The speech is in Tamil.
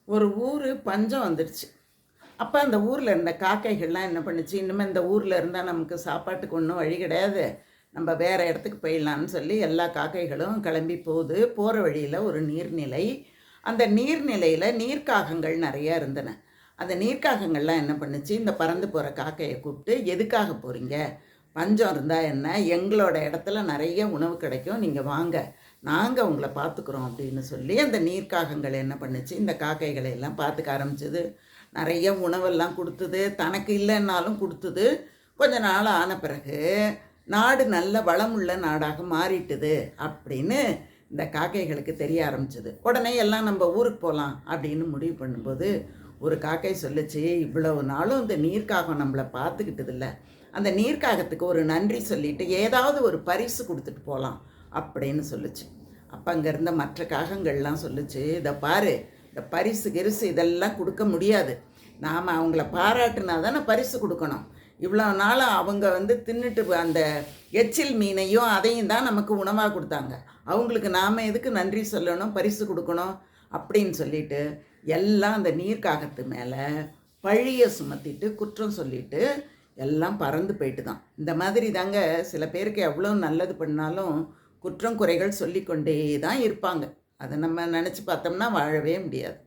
ஒரு ஊர் பஞ்சம் வந்துடுச்சு. அப்போ அந்த ஊரில் இருந்த காக்கைகள்லாம் என்ன பண்ணுச்சு, இனிமேல் இந்த ஊரில் இருந்தால் நமக்கு சாப்பாட்டுக்கு ஒன்றும் வழி கிடையாது, நம்ம வேறு இடத்துக்கு போயிடலான்னு சொல்லி எல்லா காக்கைகளும் கிளம்பி போகுது. போகிற வழியில் ஒரு நீர்நிலை. அந்த நீர்நிலையில் நீர்க்காகங்கள் நிறையா இருந்தன. அந்த நீர்க்காகங்கள்லாம் என்ன பண்ணுச்சு, இந்த பறந்து போகிற காக்கையை கூப்பிட்டு, எதுக்காக போகிறீங்க, பஞ்சம் இருந்தால் என்ன, எங்களோட இடத்துல நிறைய உணவு கிடைக்கும், நீங்கள் வாங்க, நாங்கள் உங்களை பார்த்துக்குறோம் அப்படின்னு சொல்லி அந்த நீர்க்காகங்கள் என்ன பண்ணுச்சு, இந்த காக்கைகளை எல்லாம் பார்த்துக்க ஆரம்பிச்சது. நிறைய உணவெல்லாம் கொடுத்தது, தனக்கு இல்லைன்னாலும் கொடுத்தது. கொஞ்ச நாள் ஆன பிறகு நாடு நல்ல வளமுள்ள நாடாக மாறிட்டுது அப்படின்னு இந்த காக்கைகளுக்கு தெரிய ஆரம்பிச்சது. உடனே எல்லாம் நம்ம ஊருக்கு போகலாம் அப்படின்னு முடிவு பண்ணும்போது ஒரு காக்கை சொல்லுச்சு, இவ்வளவு நாளும் இந்த நீர்க்காகம் நம்மளை பார்த்துக்கிட்டதில்ல, அந்த நீர்க்காகத்துக்கு ஒரு நன்றி சொல்லிட்டு ஏதாவது ஒரு பரிசு கொடுத்துட்டு போகலாம் அப்படின்னு சொல்லுச்சு. அப்போ அங்கே இருந்த மற்ற காகங்கள்லாம் சொல்லுச்சு, இதை பாரு, இந்த பரிசு கிரிசு இதெல்லாம் கொடுக்க முடியாது, நாம் அவங்கள பாராட்டுனா தானே பரிசு கொடுக்கணும். இவ்வளோ நாள் அவங்க தின்னுட்டு அந்த எச்சில் மீனையும் அதையும் தான் நமக்கு உணவாக கொடுத்தாங்க, அவங்களுக்கு நாம் எதுக்கு நன்றி சொல்லணும், பரிசு கொடுக்கணும் அப்படின்னு சொல்லிட்டு எல்லாம் அந்த நீர்க்காகத்து மேலே பழியை சுமத்திட்டு குற்றம் சொல்லிட்டு எல்லாம் பறந்து போயிட்டு தான். இந்த மாதிரி தாங்க சில பேருக்கு எவ்வளோ நல்லது பண்ணாலும் குற்றம் குறைகள் சொல்லிக்கொண்டே தான் இருப்பாங்க. அதை நம்ம நினச்சி பார்த்தோம்னா வாழவே முடியாது.